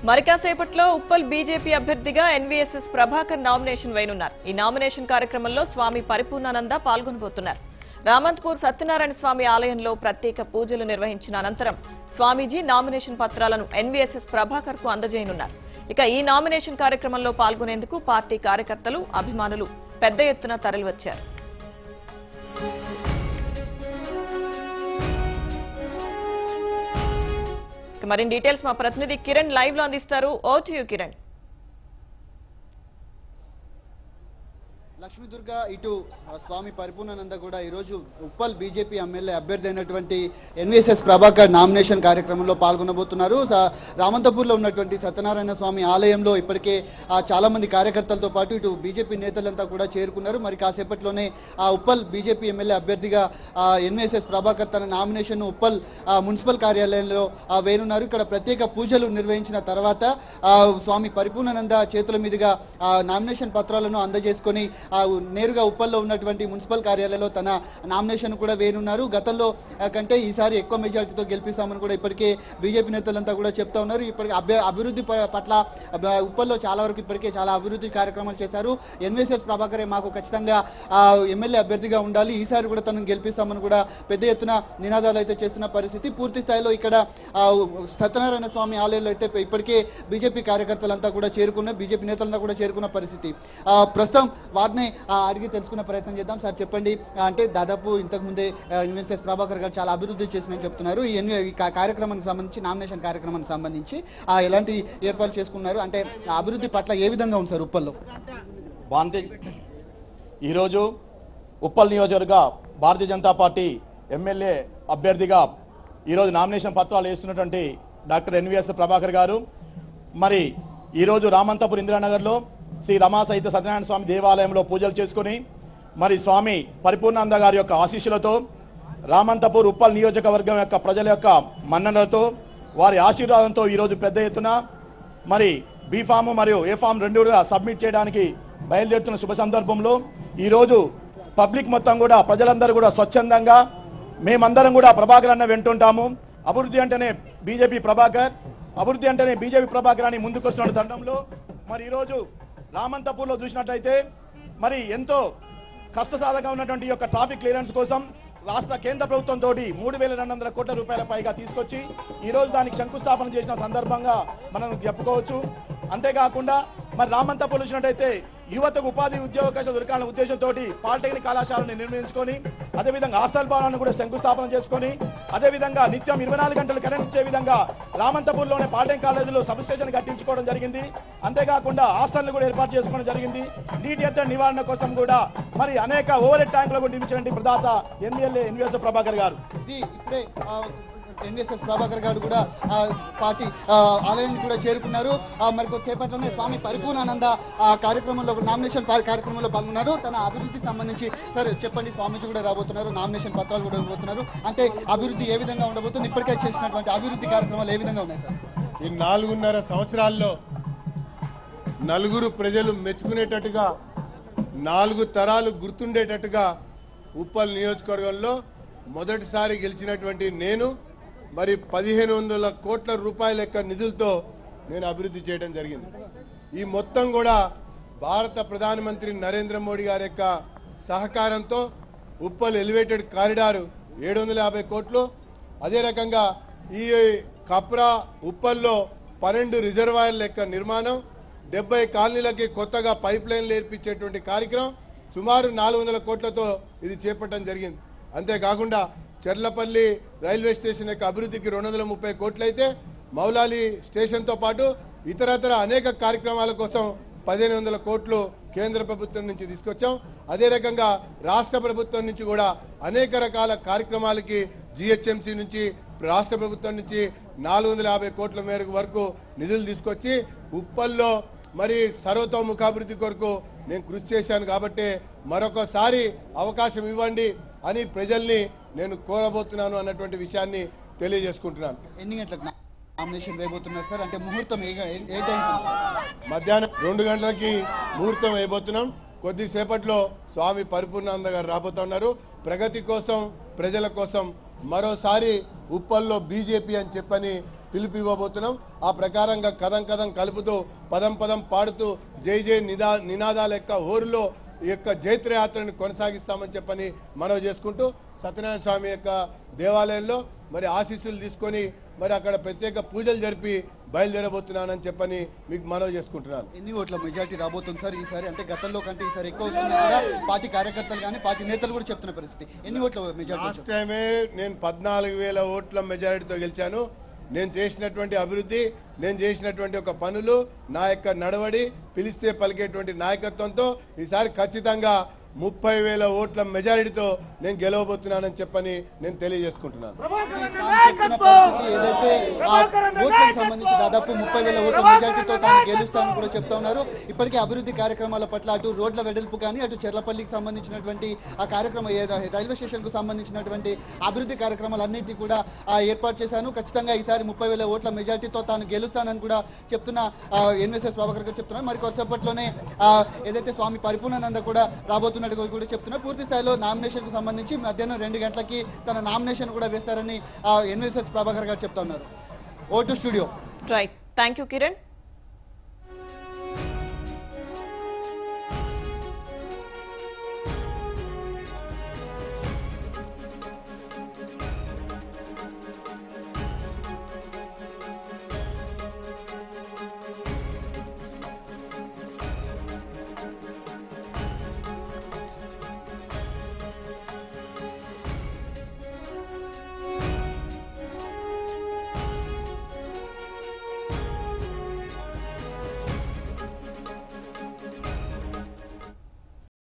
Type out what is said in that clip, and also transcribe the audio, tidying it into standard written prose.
మరికాసేపట్లో Uppal BJP అభ్యర్థిగా NVSS Prabhakar nomination వేయనున్నారు. ఈ nomination కార్యక్రమంలో స్వామి పరిపూర్ణానంద పాల్గొనబోతున్నారు. రామంతపూర్ సత్యనారాయణ స్వామి ఆలయంలో ప్రత్యేక పూజలు నిర్వహించిన అనంతరం స్వామీజీ నామినేషన్ పత్రాలను ఎన్వీఎస్ఎస్ ప్రభాకర్ కు అందజేయనున్నారు. ఇక ఈ నామినేషన్ కార్యక్రమంలో పాల్గొనేందుకు పార్టీ కార్యకర్తలు, అభిమానులు పెద్ద ఎత్తున తరలివచ్చారు. మరిన్ని డీటెయిల్స్ మా ప్రతినిధి కిరణ్ లైవ్ లో అందిస్తారు. ఓ టు యు కిరణ్. లక్ష్మీదుర్గ ఇటు స్వామి పరిపూర్ణానంద కూడా ఈరోజు ఉప్పల్ బీజేపీ ఎమ్మెల్యే అభ్యర్థి అయినటువంటి ఎన్వీఎస్ఎస్ ప్రభాకర్ నామినేషన్ కార్యక్రమంలో పాల్గొనబోతున్నారు. రామంతపూర్లో ఉన్నటువంటి సత్యనారాయణ స్వామి ఆలయంలో ఇప్పటికే చాలా మంది కార్యకర్తలతో పాటు ఇటు బీజేపీ నేతలంతా కూడా చేరుకున్నారు. మరి కాసేపట్లోనే ఉప్పల్ బీజేపీ ఎమ్మెల్యే అభ్యర్థిగా ఎన్వీఎస్ఎస్ ప్రభాకర్ తన నామినేషన్ ఉప్పల్ మున్సిపల్ కార్యాలయంలో వేయనున్నారు. ఇక్కడ ప్రత్యేక పూజలు నిర్వహించిన తర్వాత స్వామి పరిపూర్ణానంద చేతుల మీదుగా నామినేషన్ పత్రాలను అందజేసుకొని నేరుగా ఉప్పల్లో ఉన్నటువంటి మున్సిపల్ కార్యాలయంలో తన నామినేషన్ కూడా వేయనున్నారు. గతంలో కంటే ఈసారి ఎక్కువ మెజార్టీతో గెలిపిస్తామని కూడా ఇప్పటికే బీజేపీ నేతలంతా కూడా చెప్తా ఉన్నారు. ఇప్పటికే అభివృద్ధి పట్ల ఉప్పల్లో చాలా వరకు ఇప్పటికే చాలా అభివృద్ధి కార్యక్రమాలు చేశారు. ఎన్వీఎస్ఎస్ ప్రభాకరే మాకు ఖచ్చితంగా ఎమ్మెల్యే అభ్యర్థిగా ఉండాలి, ఈసారి కూడా తనను గెలిపిస్తామని కూడా పెద్ద ఎత్తున నినాదాలు అయితే చేస్తున్న పరిస్థితి. పూర్తి స్థాయిలో ఇక్కడ సత్యనారాయణ స్వామి ఆలయంలో అయితే ఇప్పటికే బీజేపీ కార్యకర్తలంతా కూడా చేరుకున్న, బీజేపీ నేతలంతా కూడా చేరుకున్న పరిస్థితి. ప్రస్తుతం వారిని అడిగి తెలుసుకునే ప్రయత్నం చేద్దాం. సార్ చెప్పండి, అంటే దాదాపు ఇంతకుముందే ఎన్వీఎస్ఎస్ ప్రభాకర్ గారు చాలా అభివృద్ధి చేసిందని చెప్తున్నారు. ఈ కార్యక్రమానికి సంబంధించి, నామినేషన్ కార్యక్రమానికి సంబంధించి ఎలాంటి ఏర్పాట్లు చేసుకున్నారు, అంటే అభివృద్ధి పట్ల ఏ విధంగా ఉంది సార్ ఉప్పల్లో? ఈరోజు ఉప్పల్ నియోజకవర్గ భారతీయ జనతా పార్టీ ఎమ్మెల్యే అభ్యర్థిగా ఈరోజు నామినేషన్ పత్రాలు వేస్తున్నటువంటి డాక్టర్ ఎన్వీఎస్ ప్రభాకర్ గారు మరి ఈరోజు రామంతపూర్ ఇందిరానగర్లో శ్రీ రమా సహిత సత్యనారాయణ స్వామి దేవాలయంలో పూజలు చేసుకుని మరి స్వామి పరిపూర్ణానంద గారి యొక్క ఆశీస్సులతో రామంతపూర్ ఉప్పల్ నియోజకవర్గం యొక్క ప్రజల యొక్క మన్ననలతో వారి ఆశీర్వాదంతో ఈరోజు పెద్ద ఎత్తున మరి బీ ఫామ్ మరియు ఏ ఫామ్ రెండు కూడా సబ్మిట్ చేయడానికి బయలుదేరుతున్న శుభ సందర్భంలో ఈరోజు పబ్లిక్ మొత్తం కూడా ప్రజలందరూ కూడా స్వచ్ఛందంగా మేమందరం కూడా ప్రభాకర్ అన్న వింటుంటాము. అభివృద్ధి అంటేనే బీజేపీ ప్రభాకర్, అభివృద్ధి అంటేనే బీజేపీ ప్రభాకర్ అని ముందుకొస్తున్న తండంలో మరి ఈరోజు రామంతపూర్లో చూసినట్లయితే మరి ఎంతో కష్టసాధంగా ఉన్నటువంటి యొక్క ట్రాఫిక్ క్లియరెన్స్ కోసం రాష్ట్ర కేంద్ర ప్రభుత్వంతో 3,200 కోట్ల రూపాయల పైగా తీసుకొచ్చి ఈరోజు దానికి శంకుస్థాపన చేసిన సందర్భంగా మనం చెప్పుకోవచ్చు. అంతేకాకుండా మరి రామంతపూర్ చూసినట్టయితే యువతకు ఉపాధి ఉద్యోగావకాశాలు దొరకాలనే ఉద్దేశంతో పాలిటెక్నిక్ కళాశాలను నిర్మించుకొని అదేవిధంగా హాస్టల్ భవనాలను కూడా శంకుస్థాపన చేసుకొని అదేవిధంగా నిత్యం 24 గంటలు కరెంట్ ఇచ్చే విధంగా రామంతపూర్లోనే పాలిటెక్నిక్ కాలేజీలో సబ్ స్టేషన్ కట్టించుకోవడం జరిగింది. అంతేకాకుండా హాస్టల్ను కూడా ఏర్పాటు చేసుకోవడం జరిగింది. నీటి ఎద్దడి నివారణ కోసం కూడా మరి అనేక ఓవర్ హెడ్ ట్యాంకులు కూడా నిర్మించినటువంటి ప్రదాత ఎమ్మెల్యే ఎన్వీఎస్ ప్రభాకర్ గారు. ఇప్పుడే ఎన్వీఎస్ఎస్ ప్రభాకర్ గారు కూడా పార్టీ ఆలయానికి కూడా చేరుకున్నారు. మరి కొద్దిసేపట్లోనే స్వామి పరిపూర్ణానంద కార్యక్రమంలో నామినేషన్ కార్యక్రమంలో పాల్గొన్నారు. తన అభివృద్ధికి సంబంధించి సార్ చెప్పండి, స్వామీజీ కూడా రాబోతున్నారు, నామినేషన్ పత్రాలు కూడా ఇవ్వబోతున్నారు, అంటే అభివృద్ధి ఏ విధంగా ఉండబోతుంది, ఇప్పటికే చేసినటువంటి అభివృద్ధి కార్యక్రమాలు ఏ విధంగా ఉన్నాయి సార్? ఈ 4.5 సంవత్సరాల్లో నలుగురు ప్రజలు మెచ్చుకునేటట్టుగా 4 తరాలు గుర్తుండేటట్టుగా ఉప్పల్ నియోజకవర్గంలో మొదటిసారి గెలిచినటువంటి నేను మరి 1,500 కోట్ల రూపాయల యొక్క నిధులతో నేను అభివృద్ధి చేయడం జరిగింది. ఈ మొత్తం కూడా భారత ప్రధానమంత్రి నరేంద్ర మోడీ గారి యొక్క సహకారంతో ఉప్పల్ ఎలివేటెడ్ కారిడార్ 750 కోట్లు, అదే రకంగా ఈ కప్రా ఉప్పల్లో 12 రిజర్వాయర్ల యొక్క నిర్మాణం, 70 కాలనీలకి కొత్తగా పైప్ లైన్లు ఏర్పించేటువంటి కార్యక్రమం సుమారు 400 కోట్లతో ఇది చేపట్టడం జరిగింది. అంతేకాకుండా చెర్లపల్లి రైల్వే స్టేషన్ యొక్క అభివృద్ధికి 230 కోట్లయితే మౌలాలి స్టేషన్తో పాటు ఇతరతర అనేక కార్యక్రమాల కోసం 1,500 కోట్లు కేంద్ర ప్రభుత్వం నుంచి తీసుకొచ్చాం. అదే రకంగా రాష్ట్ర ప్రభుత్వం నుంచి కూడా అనేక రకాల కార్యక్రమాలకి జిహెచ్ఎంసీ నుంచి రాష్ట్ర ప్రభుత్వం నుంచి 450 కోట్ల మేరకు వరకు నిధులు తీసుకొచ్చి ఉప్పల్లో మరి సర్వతోముఖాభివృద్ధి కొరకు నేను కృషి చేశాను. కాబట్టి మరొకసారి అవకాశం ఇవ్వండి అని ప్రజల్ని నేను కోరబోతున్నాను అన్నటువంటి విషయాన్ని తెలియజేసుకుంటున్నాను. ఎన్ని గంటలకు నామినేషన్ వేయబోతున్నారు సార్, అంటే ముహూర్తం ఏ టైం? మధ్యాహ్నం 2 గంటలకి ముహూర్తం వేయబోతున్నాం. కొద్దిసేపట్లో స్వామి పరిపూర్ణానంద గారు రాబోతున్నారు. ప్రగతి కోసం, ప్రజల కోసం మరోసారి ఉప్పల్లో బీజేపీ అని చెప్పని పిలుపు ఇవ్వబోతున్నాం. ఆ ప్రకారంగా కదం కదం కలుపుతూ, పదం పదం పాడుతూ, జై జై నినాదాల యొక్క హోరులో ఈ యొక్క జైత్రయాత్రను కొనసాగిస్తామని చెప్పని మనవి చేసుకుంటూ, సత్యనారాయణ స్వామి యొక్క దేవాలయంలో మరి ఆశీస్సులు తీసుకొని మరి అక్కడ ప్రత్యేక పూజలు జరిపి బయలుదేరబోతున్నానని చెప్పని మీకు మనవి చేసుకుంటున్నాను. ఎన్ని ఓట్ల మెజార్టీ రాబోతుంది సార్ ఈసారి? అంటే గతంలో కంటే ఈసారి ఎక్కువ వస్తుందని కూడా పార్టీ కార్యకర్తలు కానీ పార్టీ నేతలు కూడా చెప్తున్న పరిస్థితి. ఎన్ని ఓట్ల మెజార్టీ? లాస్ట్ టైమే నేను 14,000 ఓట్ల మెజారిటీతో గెలిచాను. నేను చేసినటువంటి అభివృద్ధి, నేను చేసినటువంటి ఒక పనులు, నా యొక్క నడవడి, పిలిస్తే పలికేటువంటి నాయకత్వంతో ఈసారి ఖచ్చితంగా 30,000 ఓట్ల మెజారిటీతో నేను గెలవబోతున్నానని చెప్పని నేను తెలియజేసుకుంటున్నాను. ఏదైతే ఓట్లకు సంబంధించి దాదాపు 30,000 ఓట్ల మెజారిటీతో తాను గెలుస్తానని కూడా చెప్తా ఉన్నారు. ఇప్పటికే అభివృద్ధి కార్యక్రమాల పట్ల అటు రోడ్ల వెడల్పు కానీ, అటు చెర్లపల్లికి సంబంధించినటువంటి ఆ కార్యక్రమం రైల్వే స్టేషన్ కు సంబంధించినటువంటి అభివృద్ధి కార్యక్రమాలన్నింటినీ కూడా ఏర్పాటు చేశాను. ఖచ్చితంగా ఈసారి 30,000 ఓట్ల మెజారిటీతో తాను గెలుస్తానని కూడా చెప్తున్న ఎన్వీఎస్ఎస్ ప్రభాకర్ గారు చెప్తున్నారు. మరి కొద్దిసేపట్లోనే ఏదైతే స్వామి పరిపూర్ణానంద కూడా రాబోతున్నట్టు కూడా చెప్తున్నారు. పూర్తి స్థాయిలో నామినేషన్ కు సంబంధించి మధ్యాహ్నం 2 గంటలకి తన నామినేషన్ కూడా వేస్తారని ఎన్వీఎస్ఎస్ ప్రభాకర్ గారు చెప్తా ఉన్నారు. Over to studio. Right, thank you Kiran.